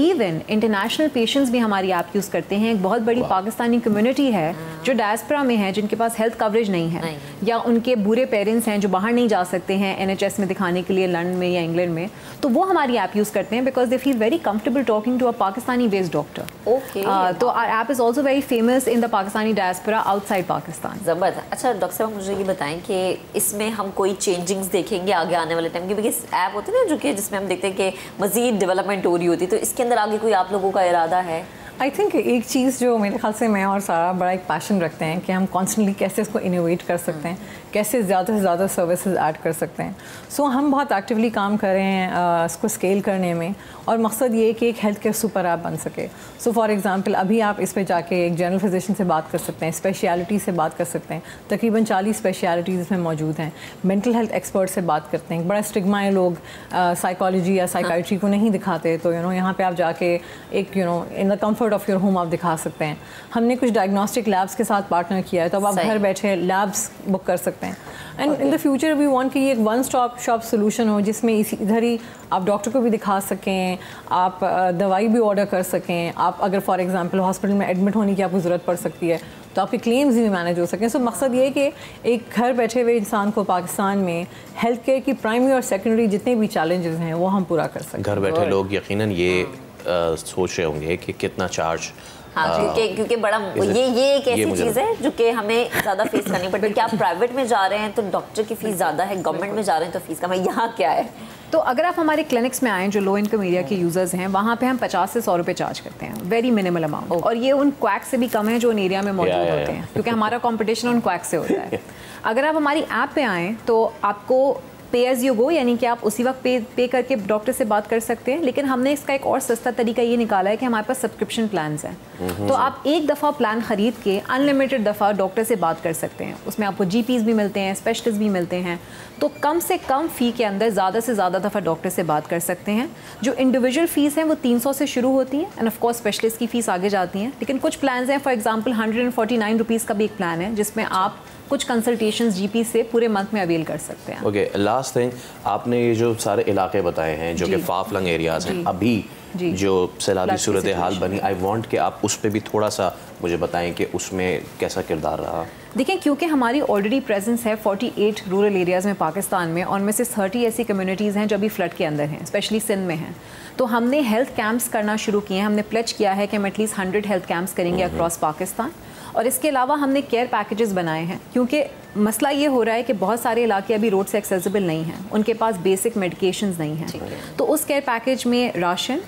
Even international patients भी हमारी ऐप यूज़ करते हैं। एक बहुत बड़ी पाकिस्तानी कम्युनिटी है जो डायस्पोरा में है, जिनके पास हेल्थ कवरेज नहीं है या उनके बूढ़े पेरेंट्स हैं जो बाहर नहीं जा सकते हैं NHS में दिखाने के लिए लंदन में या इंग्लैंड में, तो वो हमारी ऐप यूज़ करते हैं because they feel very comfortable talking to a Pakistani based doctor. तो our app is also very famous in the Pakistani diaspora outside Pakistan.
ज़बरदस्त। अच्छा डॉक्टर साहब, मुझे ये बताएं कि इसमें हम कोई चेंजिंग्स देखेंगे आगे आने वाले टाइम की? बिकॉज ऐप होती है ना जो कि जिसमें हम देखते हैं कि मज़ीद डेवलपमेंट हो रही होती है, तो इसके अंदर आगे कोई आप लोगों का इरादा है?
आई थिंक एक चीज़ जो मेरे ख्याल से मैं और सारा बड़ा एक पैशन रखते हैं कि हम कॉन्स्टेंटली कैसे इसको इनोवेट कर सकते हैं, कैसे ज़्यादा से ज़्यादा सर्विसेज ऐड कर सकते हैं। सो हम बहुत एक्टिवली काम कर रहे हैं इसको स्केल करने में, और मकसद ये है कि एक हेल्थ केयर सुपर ऐप बन सके। सो फॉर एग्जांपल अभी आप इस पे जाके एक जनरल फिजिशियन से बात कर सकते हैं, स्पेशलिटी से बात कर सकते हैं। तकरीबन 40 स्पेशलिटीज़ इसमें मौजूद हैं। मेंटल हेल्थ एक्सपर्ट से बात करते हैं। बड़ा स्टिग्मा है, लोग साइकोलॉजी या साइकाइट्री को नहीं दिखाते, तो यहाँ पे आप जाके एक in the comfort of your home आप दिखा सकते हैं। हमने कुछ डायग्नोस्टिक लैब्स के साथ पार्टनर किया है, तो अब आप घर बैठे लैब्स बुक कर सकते हैं। And in the future we want कि ये एक वन स्टॉप शॉप सोल्यूशन हो, जिसमें इधर ही आप डॉक्टर को भी दिखा सकें, आप दवाई भी ऑर्डर कर सकें। आप अगर फॉर एग्जांपल हॉस्पिटल में एडमिट होने की आपको ज़रूरत पड़ सकती है तो आपके क्लेम्स भी मैनेज हो सकें। सो मकसद ये है कि एक घर बैठे हुए इंसान को पाकिस्तान में हेल्थ केयर की प्राइमरी और सेकेंडरी जितने भी चैलेंजेस हैं वो हम पूरा कर सकें।
घर बैठे लोग यकीनन ये सोच रहे होंगे कि कितना चार्ज।
हाँ, क्योंकि बड़ा ये एक ऐसी चीज़ है जो कि हमें ज़्यादा फीस करनी पड़ती है। कि आप प्राइवेट में जा रहे हैं तो डॉक्टर की फ़ीस ज़्यादा है, गवर्नमेंट में जा रहे हैं तो फीस कम है, यहाँ क्या है?
तो अगर आप हमारे क्लिनिक्स में आएँ जो लो इनकम एरिया के यूज़र्स हैं, वहाँ पे हम 50 से 100 रुपये चार्ज करते हैं, वेरी मिनिमल अमाउंट। और ये उन क्वैक से भी कम है जो उन एरिया में मौजूद होते हैं, क्योंकि हमारा कॉम्पिटिशन उन क्वैक से होता है। अगर आप हमारी ऐप पे आएँ तो आपको पे एज यू गो, यानी कि आप उसी वक्त पे करके डॉक्टर से बात कर सकते हैं। लेकिन हमने इसका एक और सस्ता तरीका ये निकाला है कि हमारे पास सब्सक्रिप्शन प्लान्स हैं। तो आप एक दफ़ा प्लान ख़रीद के अनलिमिटेड दफ़ा डॉक्टर से बात कर सकते हैं। उसमें आपको GPs भी मिलते हैं, स्पेशलिस्ट भी मिलते हैं। तो कम से कम फ़ी के अंदर ज़्यादा से ज़्यादा दफ़ा डॉक्टर से बात कर सकते हैं। जो इंडिविजुअल फ़ीस हैं वो 300 से शुरू होती हैं, एंड ऑफ कोर्स स्पेशलिस्ट की फ़ीस आगे जाती हैं। लेकिन कुछ प्लान्स हैं, फॉर एग्जांपल 149 रुपीज़ का भी एक प्लान है जिसमें आप कुछ कंसल्टेशंस GP से पूरे मंथ में अवेल कर सकते हैं।
ओके, लास्ट थिंग, आपने ये जो सारे इलाके बताए हैं जो कि फार फ्लंग एरियाज हैं, अभी जो सैलाबी सूरत हाल बनी, आई वांट कि आप उस पर भी थोड़ा सा मुझे बताएं कि उसमें कैसा किरदार रहा।
देखिए, क्योंकि हमारी ऑलरेडी प्रेजेंस है 48 रूरल एरियाज़ में पाकिस्तान में, और उनमें से 30 ऐसी कम्युनिटीज़ हैं जो अभी फ्लड के अंदर हैं, स्पेशली सिंध में हैं। तो हमने हेल्थ कैंप्स करना शुरू किए हैं। हमने प्लेज किया है कि हम एटलीस्ट 100 हेल्थ कैंप्स करेंगे अक्रॉस पाकिस्तान। और इसके अलावा हमने केयर पैकेजेस बनाए हैं, क्योंकि मसला ये हो रहा है कि बहुत सारे इलाके अभी रोड से एक्सेसिबल नहीं हैं, उनके पास बेसिक मेडिकेशंस नहीं हैं। तो उस केयर पैकेज में ration,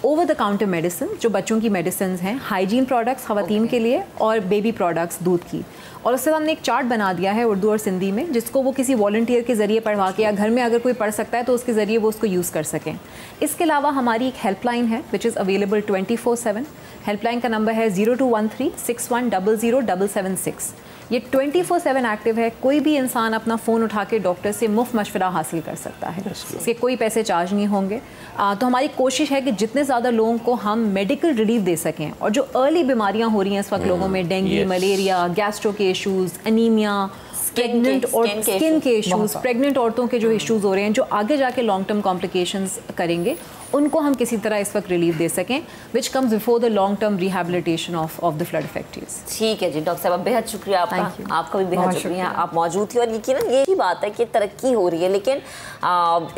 over the counter medicine जो बच्चों की मेडिसिन हैं, हाइजीन प्रोडक्ट्स ख़वातीन के लिए, और बेबी प्रोडक्ट्स दूध की। और उससे हमने एक चार्ट बना दिया है उर्दू और सिंधी में, जिसको वो किसी वॉलंटियर के ज़रिए पढ़वा के, या घर में अगर कोई पढ़ सकता है तो उसके ज़रिए वो उसको यूज़ कर सकें। इसके अलावा हमारी एक हेल्पलाइन है विच इज़ अवेलेबल 24/7। हेल्पलाइन का नंबर है 0213 6100 ये 24/7 एक्टिव है। कोई भी इंसान अपना फ़ोन उठा के डॉक्टर से मुफ्त मशवरा हासिल कर सकता है, इसके कोई पैसे चार्ज नहीं होंगे। तो हमारी कोशिश है कि जितने ज़्यादा लोगों को हम मेडिकल रिलीफ दे सकें, और जो अर्ली बीमारियां हो रही हैं इस वक्त लोगों में, डेंगू, मलेरिया, गैस्ट्रो के इशूज़, एनीमिया, प्रेग्नेंट और स्किन के इशूज़, प्रेग्नेंट औरतों के जो इशूज़ हो रहे हैं जो आगे जाके लॉन्ग टर्म कॉम्प्लिकेशंस करेंगे, उनको हम किसी तरह इस वक्त रिलीफ दे सकें, which comes before the long term rehabilitation of the flood effects.
ठीक है जी डॉक्टर साहब, बेहद शुक्रिया आपका भी बेहद शुक्रिया, आप मौजूद थी। और यकीनन यही बात है कि तरक्की हो रही है, लेकिन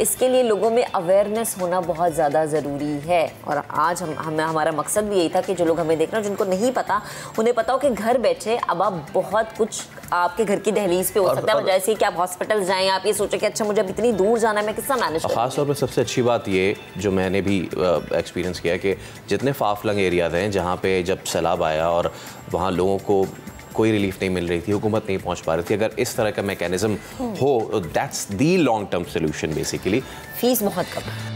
इसके लिए लोगों में अवेयरनेस होना बहुत ज़्यादा ज़रूरी है। और आज हमारा मकसद भी यही था कि जो लोग हमें देख रहे हैं, जिनको नहीं पता, उन्हें पता हो कि घर बैठे अब आप बहुत कुछ आपके घर की दहलीज पे हो सकता है। जैसे कि आप हॉस्पिटल जाएं, आप ये सोचें कि अच्छा मुझे अब इतनी दूर जाना है, मैं किस तरह मैनेज करूं।
खास तौर पे सबसे अच्छी बात ये जो मैंने भी एक्सपीरियंस किया कि जितने फार फ्लंग एरियाज हैं जहाँ पे जब सैलाब आया और वहाँ लोगों को कोई रिलीफ नहीं मिल रही थी, हुकूमत नहीं पहुँच पा रही थी, अगर इस तरह का मैकेनिज्म हो, that's the long term solution basically.
Fees बहुत कम है।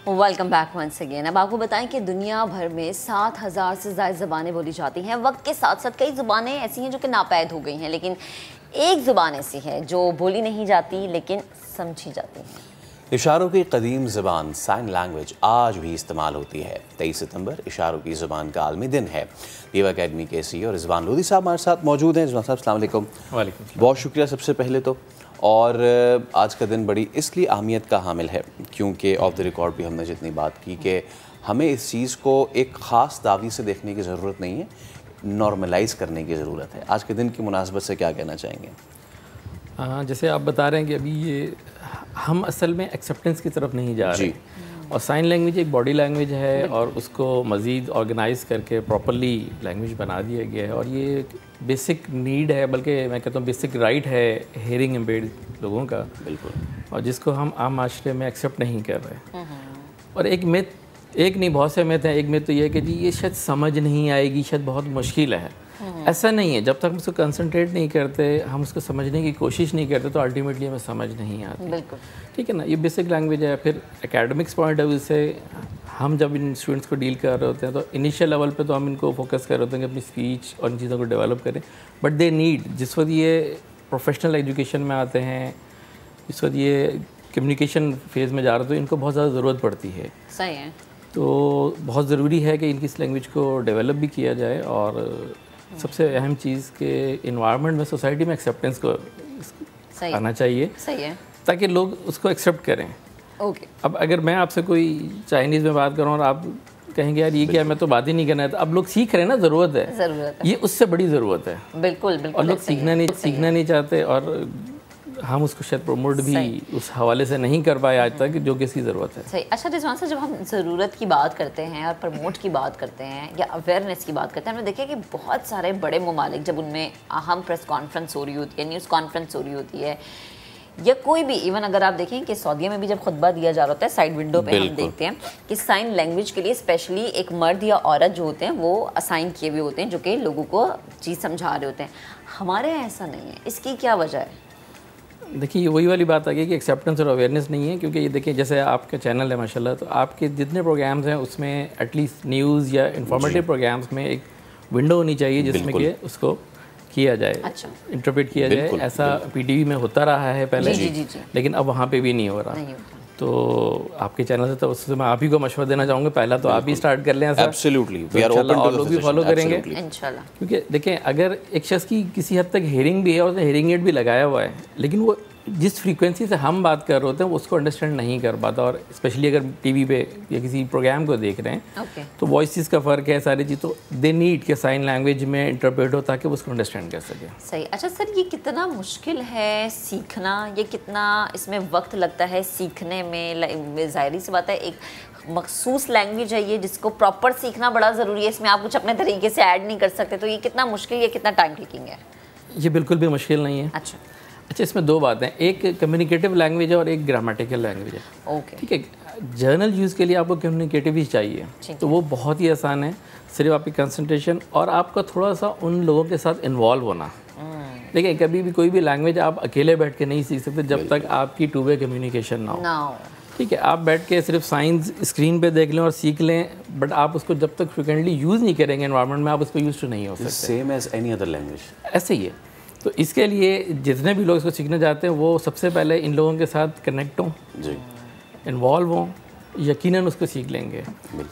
Welcome back once again. अब आपको बताएं कि दुनिया भर में 7,000 से ज़्यादा ज़ुबानें बोली जाती हैं। वक्त के साथ साथ कई ज़ुबानें ऐसी हैं जो कि नापैद हो गई हैं, लेकिन एक ज़ुबान ऐसी है जो बोली नहीं जाती लेकिन समझी जाती है।
इशारों की कदीम ज़बान साइन लैंग्वेज आज भी इस्तेमाल होती है। 23 सितंबर इशारों की ज़बान का आलमी दिन है। दीवा अकेडमी के CEO रिजवान लोधी साहब हमारे साथ मौजूद हैं। रिजवान साहब अस्सलाम वालेकुम।
वालेकुम।
बहुत शुक्रिया सबसे पहले तो। और आज का दिन बड़ी इसलिए अहमियत का हामिल है क्योंकि ऑफ द रिकॉर्ड भी हमने जितनी बात की कि हमें इस चीज़ को एक ख़ास दावी से देखने की ज़रूरत नहीं है, नॉर्मलाइज़ करने की ज़रूरत है। आज के दिन की मुनासबत से क्या कहना चाहेंगे?
जैसे आप बता रहे हैं कि अभी ये हम असल में एक्सेप्टेंस की तरफ नहीं जा रहे, और साइन लैंग्वेज एक बॉडी लैंग्वेज है और उसको मज़ीद ऑर्गेनाइज करके प्रॉपरली लैंग्वेज बना दिया गया है। और ये बेसिक नीड है, बल्कि मैं कहता हूँ बेसिक राइट है हेयरिंग इम्पेयर्ड लोगों का, बिल्कुल, और जिसको हम आम माशरे में एक्सेप्ट नहीं कर रहे। और एक मिथ, एक नहीं बहुत से मिथ हैं। एक मिथ तो ये है कि जी ये शायद समझ नहीं आएगी, शायद बहुत मुश्किल है। ऐसा नहीं है। जब तक हम उसको कंसंट्रेट नहीं करते, हम उसको समझने की कोशिश नहीं करते, तो अल्टीमेटली हमें समझ नहीं आती।
बिल्कुल
ठीक है ना, ये बेसिक लैंग्वेज है। फिर एकेडमिक्स पॉइंट ऑफ व्यू से हम जब इन स्टूडेंट्स को डील कर रहे होते हैं तो इनिशियल लेवल पे तो हम इनको फोकस कर रहे होते हैं कि अपनी स्पीच और इन चीज़ों को डेवलप करें। बट दे नीड, जिस वक्त ये प्रोफेशनल एजुकेशन में आते हैं, जिस वक्त ये कम्युनिकेशन फेज़ में जा रहे हो, तो इनको बहुत ज़्यादा ज़रूरत पड़ती है।
सही है।
तो बहुत ज़रूरी है कि इनकी इस लैंग्वेज को डेवलप भी किया जाए। और सबसे अहम चीज़ के इन्वायरमेंट में, सोसाइटी में एक्सेप्टेंस को आना चाहिए।
सही है,
ताकि लोग उसको एक्सेप्ट करें।
ओके।
अब अगर मैं आपसे कोई चाइनीज़ में बात करूँ और आप कहेंगे यार ये क्या, मैं तो बात ही नहीं करना है, तो अब लोग सीख रहे हैं ना, ज़रूरत है, ये उससे बड़ी ज़रूरत है।
बिल्कुल बिल्कुल।
और लोग सीखना नहीं चाहते, और हम उसको शायद प्रमोट भी उस हवाले से नहीं कर पाए आज तक जो कि इसकी ज़रूरत है।
सही। अच्छा रिजवान साहब, जब हम ज़रूरत की बात करते हैं और प्रमोट की बात करते हैं या अवेयरनेस की बात करते हैं, हमने देखा कि बहुत सारे बड़े ममालिक जब उनमें अहम प्रेस कॉन्फ्रेंस हो रही होती है, न्यूज़ कॉन्फ्रेंस हो रही होती है, या कोई भी, इवन अगर आप देखें कि सऊदीया में भी जब खुतबा दिया जा रहा होता है, साइड विंडो पे हम देखते हैं कि साइन लैंग्वेज के लिए स्पेशली एक मर्द या औरत जो होते हैं वो असाइन किए हुए होते हैं जो कि लोगों को चीज़ समझा रहे होते हैं। हमारे यहाँ ऐसा नहीं है, इसकी क्या वजह है?
देखिए वही वाली बात आ गई कि एक्सेप्टेंस और अवेयरनेस नहीं है। क्योंकि ये देखिए जैसे आपका चैनल है माशाल्लाह, तो आपके जितने प्रोग्राम्स हैं उसमें एटलीस्ट न्यूज़ या इंफॉर्मेटिव प्रोग्राम्स में एक विंडो होनी चाहिए जिसमें कि उसको किया जाए,
अच्छा,
इंटरप्रेट किया जाए। ऐसा पीटीवी में होता रहा है पहले,
जी।
लेकिन अब वहाँ पे भी नहीं हो रहा। तो आपके चैनल से, तो उससे मैं आप ही को मशवरा देना चाहूँगा, पहला तो आप ही स्टार्ट कर लें।
Absolutely, we are open to the
लोग भी फॉलो करेंगे
इंशाल्लाह।
क्योंकि देखें अगर एक शख्स की किसी हद तक हेयरिंग भी है और हेयरिंग एड भी लगाया हुआ है, लेकिन वो जिस फ्रीक्वेंसी से हम बात कर रहे होते हैं वो उसको अंडरस्टैंड नहीं कर पाता। और स्पेशली अगर टीवी पे या किसी प्रोग्राम को देख रहे हैं तो वॉइसेस का फ़र्क है, सारी चीज़, तो दे नीड के साइन लैंग्वेज में इंटरप्रेट हो ताकि वो उसको अंडरस्टैंड कर सके।
सही। अच्छा सर, ये कितना मुश्किल है सीखना, ये कितना इसमें वक्त लगता है सीखने में? ज़ाहिर सी बात है एक मखसूस लैंग्वेज है ये, जिसको प्रॉपर सीखना बड़ा ज़रूरी है, इसमें आप कुछ अपने तरीके से ऐड नहीं कर सकते। तो ये कितना मुश्किल, ये कितना टाइम टेकिंग है?
ये बिल्कुल भी मुश्किल नहीं है। अच्छा, इसमें दो बातें, एक कम्युनिकेटिव लैंग्वेज है और एक ग्रामेटिकल लैंग्वेज है।
ओके,
ठीक है। जर्नल यूज़ के लिए आपको कम्युनिकेटिव ही चाहिए, तो वो बहुत ही आसान है। सिर्फ आपकी कंसंट्रेशन और आपका थोड़ा सा उन लोगों के साथ इन्वॉल्व होना। देखिए कभी भी कोई भी लैंग्वेज आप अकेले बैठ के नहीं सीख सकते जब तक आपकी टू वे कम्युनिकेशन ना हो। ठीक है, आप बैठ के सिर्फ साइंस स्क्रीन पे देख लें और सीख लें, बट आप उसको जब तक फ्रिक्वेंटली यूज़ नहीं करेंगे एनवायरनमेंट में, आप उस पर यूज टू नहीं हो सकते।
Same as any other language,
ऐसे ही है। तो इसके लिए जितने भी लोग इसको सीखना चाहते हैं वो सबसे पहले इन लोगों के साथ कनेक्ट हों, इन्वॉल्व हों, यकीनन उसको सीख लेंगे।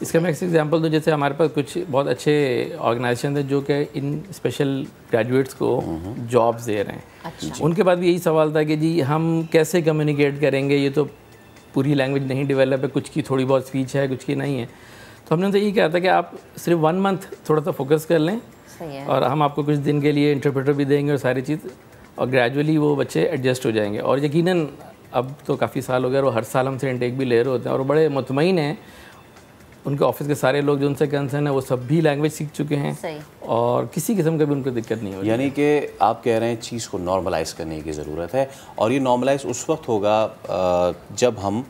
इसका मैं एक एग्जांपल दूँ, जैसे हमारे पास कुछ बहुत अच्छे ऑर्गेनाइजेशन है जो कि इन स्पेशल ग्रेजुएट्स को जॉब्स दे रहे हैं। अच्छा। उनके बाद भी यही सवाल था कि जी हम कैसे कम्युनिकेट करेंगे, ये तो पूरी लैंग्वेज नहीं डेवलप है, कुछ की थोड़ी बहुत स्पीच है, कुछ की नहीं है। तो हमने उनसे यही कहा था कि आप सिर्फ 1 मंथ थोड़ा सा फोकस कर लें और हम आपको कुछ दिन के लिए इंटरप्रेटर भी देंगे और सारी चीज़, और ग्रेजुअली वो बच्चे एडजस्ट हो जाएंगे। और यकीनन अब तो काफ़ी साल हो गए, वो हर साल हमसे इंटेक भी ले रहे होते हैं और बड़े मुतमईन हैं। उनके ऑफिस के सारे लोग जो उनसे कंसर्न है वो सब भी लैंग्वेज सीख चुके हैं और किसी किस्म का भी उनको दिक्कत नहीं होगी।
यानी कि आप कह रहे हैं चीज़ को नॉर्मलाइज़ करने की ज़रूरत है, और ये नॉर्मलाइज़ उस वक्त होगा जब हम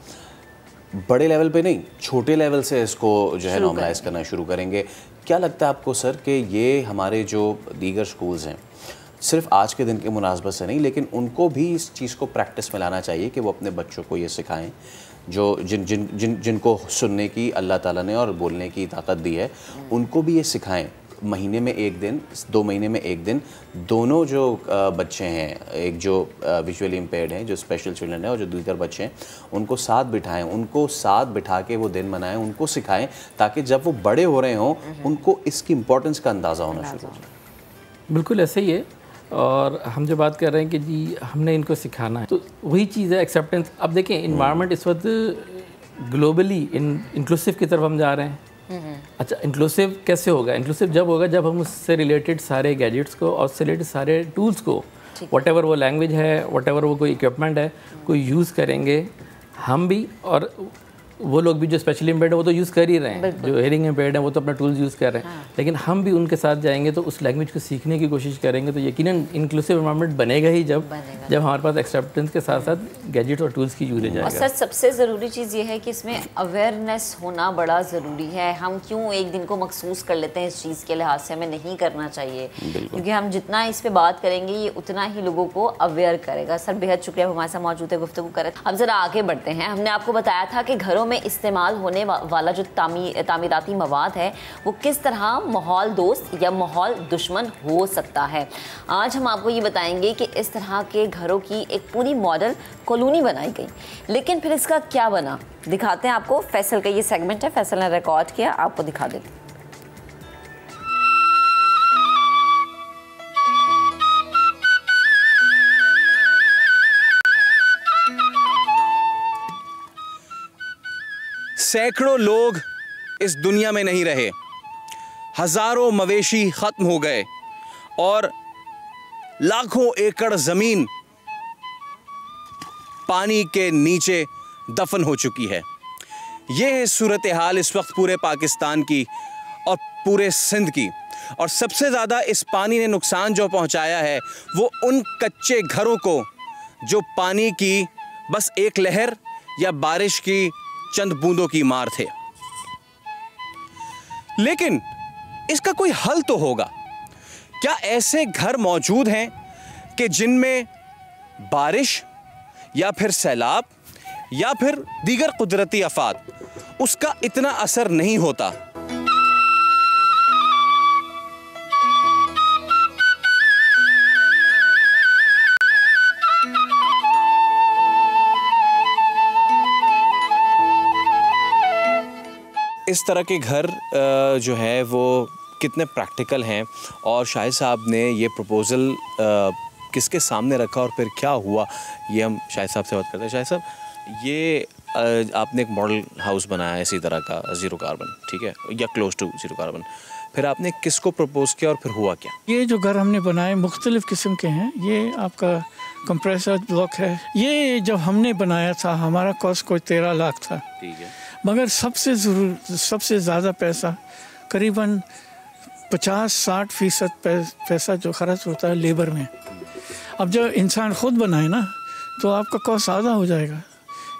बड़े लेवल पे नहीं, छोटे लेवल से इसको जो है नॉर्मलाइज़ करना शुरू करेंगे। क्या लगता है आपको सर कि ये हमारे जो दीगर स्कूल्स हैं, सिर्फ आज के दिन के मुनासबत से नहीं, लेकिन उनको भी इस चीज़ को प्रैक्टिस में लाना चाहिए कि वो अपने बच्चों को ये सिखाएं जो जिनको सुनने की अल्लाह ताला ने और बोलने की ताकत दी है, उनको भी ये सिखाएं। महीने में एक दिन, 2 महीने में एक दिन, दोनों जो बच्चे हैं, एक जो विजुअली इम्पेयर्ड हैं, जो स्पेशल चिल्ड्रन है, और जो दीगर बच्चे हैं, उनको साथ बिठाएं, उनको साथ बिठा के वो दिन मनाएं, उनको सिखाएं, ताकि जब वो बड़े हो रहे हों उनको इसकी इम्पोर्टेंस का अंदाज़ा होना शुरू हो जाए।
बिल्कुल ऐसे ही है। और हम जो बात कर रहे हैं कि जी हमने इनको सिखाना है, तो वही चीज़ है एक्सेप्टेंस। अब देखें इन्वायरमेंट इस वक्त ग्लोबली इंक्लूसिव की तरफ हम जा रहे हैं। अच्छा, इंक्लूसिव कैसे होगा? इंक्लूसिव जब होगा जब हम उससे रिलेटेड सारे गैजेट्स को और उससे रिलेटेड सारे टूल्स को, व्हाटएवर वो लैंग्वेज है, व्हाटएवर वो कोई इक्विपमेंट है, कोई यूज़ करेंगे हम भी, और वो लोग भी जो स्पेशली इम्पेयर्ड है वो तो यूज़ कर ही रहे हैं, जो हेयरिंग इम्पेयर्ड है वो तो अपना टूल्स यूज़ कर रहे हैं, लेकिन हम भी उनके साथ जाएंगे तो उस लैंग्वेज को सीखने की कोशिश करेंगे, तो यकीनन इंक्लूसिव एनवायरनमेंट बनेगा ही जब हमारे पास एक्सेप्टेंस के साथ साथ गैजेट्स और टूल्स की यूजेज आएगा।
और सर सबसे ज़रूरी चीज़ ये है कि इसमें अवेयरनेस होना बड़ा ज़रूरी है। हम क्यों एक दिन को मखसूस कर लेते हैं इस चीज़ के लिहाज से, हमें नहीं करना चाहिए, क्योंकि हम जितना इस पर बात करेंगे ये उतना ही लोगों को अवेयर करेगा। सर बेहद शुक्रिया हमारे साथ मौजूद है, गुफ्तगू करें। अब ज़रा आगे बढ़ते हैं। हमने आपको बताया था कि घरों में इस्तेमाल होने वाला जो तामीराती मवाद है वो किस तरह माहौल दोस्त या माहौल दुश्मन हो सकता है। आज हम आपको ये बताएंगे कि इस तरह के घरों की एक पूरी मॉडल कॉलोनी बनाई गई, लेकिन फिर इसका क्या बना, दिखाते हैं आपको। फैसल का ये सेगमेंट है, फैसल ने रिकॉर्ड किया, आपको दिखा देते हैं।
सैकड़ों लोग इस दुनिया में नहीं रहे, हजारों मवेशी खत्म हो गए और लाखों एकड़ जमीन पानी के नीचे दफन हो चुकी है। यह है सूरत हाल इस वक्त पूरे पाकिस्तान की और पूरे सिंध की। और सबसे ज़्यादा इस पानी ने नुकसान जो पहुंचाया है वो उन कच्चे घरों को जो पानी की बस एक लहर या बारिश की चंद बूंदों की मार थे। लेकिन इसका कोई हल तो होगा। क्या ऐसे घर मौजूद हैं कि जिनमें बारिश या फिर सैलाब या फिर दीगर कुदरती आफात उसका इतना असर नहीं होता? इस तरह के घर जो है वो कितने प्रैक्टिकल हैं, और शाहिद साहब ने ये प्रपोज़ल किसके सामने रखा और फिर क्या हुआ, ये हम शाहिद साहब से बात करते हैं। शाहिद साहब, ये आपने एक मॉडल हाउस बनाया है इसी तरह का, ज़ीरो कार्बन, ठीक है, या क्लोज टू ज़ीरो कार्बन। फिर आपने किसको प्रपोज़ किया और फिर हुआ क्या?
ये जो घर हमने बनाए मुख्तलिफ़ किस्म के हैं। ये आपका कंप्रेसर ब्लॉक है। ये जब हमने बनाया था हमारा कॉस्ट कोई 13 लाख था,
ठीक है,
मगर सबसे ज़्यादा पैसा करीबन 50-60% पैसा जो खर्च होता है लेबर में। अब जब इंसान खुद बनाए ना तो आपका कॉस्ट आधा हो जाएगा,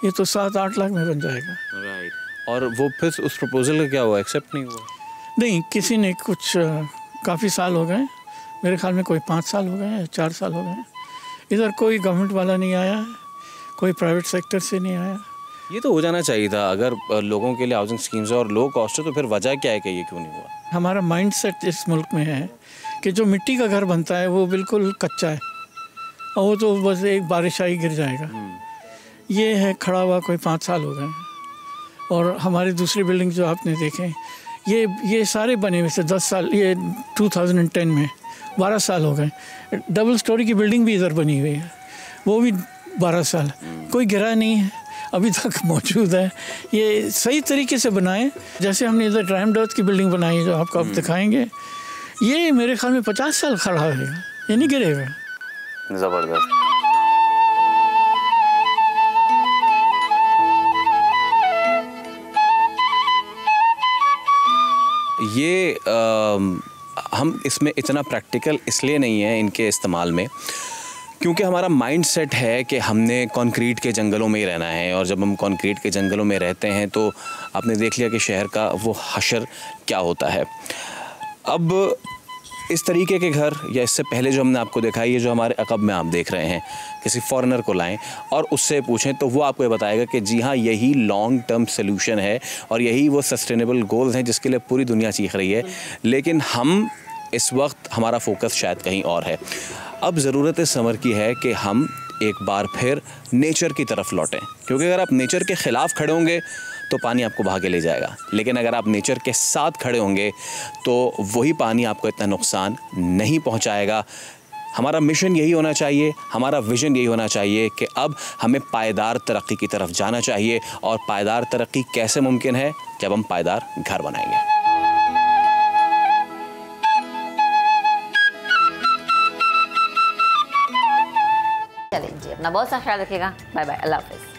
ये तो 7-8 लाख में बन जाएगा।
राइट। और वो फिर उस प्रपोज़ल का क्या हुआ, एक्सेप्ट नहीं हुआ?
नहीं, किसी ने कुछ काफ़ी साल हो गए, मेरे ख्याल में कोई 5 साल हो गए या 4 साल हो गए, इधर कोई गवर्नमेंट वाला नहीं आया है, कोई प्राइवेट सेक्टर से नहीं आया।
ये तो हो जाना चाहिए था। अगर लोगों के लिए हाउसिंग स्कीम्स और लो कॉस्ट है तो फिर वजह क्या है कि ये क्यों नहीं हुआ?
हमारा माइंडसेट इस मुल्क में है कि जो मिट्टी का घर बनता है वो बिल्कुल कच्चा है और वो तो बस एक बारिश आई गिर जाएगा। ये है खड़ा हुआ कोई 5 साल हो गए। और हमारी दूसरी बिल्डिंग जो आपने देखें ये सारे बने हुए से 10 साल, ये 2010 में 12 साल हो गए। डबल स्टोरी की बिल्डिंग भी इधर बनी हुई है, वो भी 12 साल, कोई गिरा नहीं है, अभी तक मौजूद है। ये सही तरीके से बनाए, जैसे हमने इधर ड्राइम डर्थ की बिल्डिंग बनाई है जो आपको अब दिखाएंगे, ये मेरे ख्याल में 50 साल खड़ा रहेगा, ये नहीं गिरेगा।
ज़बरदस्त। ये हम इसमें इतना प्रैक्टिकल इसलिए नहीं है इनके इस्तेमाल में क्योंकि हमारा माइंड सेट है कि हमने कंक्रीट के जंगलों में ही रहना है, और जब हम कंक्रीट के जंगलों में रहते हैं तो आपने देख लिया कि शहर का वो हशर क्या होता है। अब इस तरीके के घर या इससे पहले जो हमने आपको देखा है, ये जो हमारे अकब में आप देख रहे हैं, किसी फॉरेनर को लाएं और उससे पूछें तो वो आपको ये बताएगा कि जी हाँ, यही लॉन्ग टर्म सोल्यूशन है और यही वो सस्टेनेबल गोल्स हैं जिसके लिए पूरी दुनिया चीख रही है। लेकिन हम इस वक्त, हमारा फोकस शायद कहीं और है। अब ज़रूरत इस समर की है कि हम एक बार फिर नेचर की तरफ लौटें, क्योंकि अगर आप नेचर के ख़िलाफ़ खड़े होंगे तो पानी आपको बहा के ले जाएगा, लेकिन अगर आप नेचर के साथ खड़े होंगे तो वही पानी आपको इतना नुकसान नहीं पहुंचाएगा। हमारा मिशन यही होना चाहिए, हमारा विज़न यही होना चाहिए कि अब हमें पायदार तरक्की की तरफ जाना चाहिए। और पायदार तरक्की कैसे मुमकिन है? जब हम पायदार घर बनाएंगे।
चलिए जी, अपना बहुत सा ख्याल रखिएगा। बाय बाय, अल्लाह हाफिज़।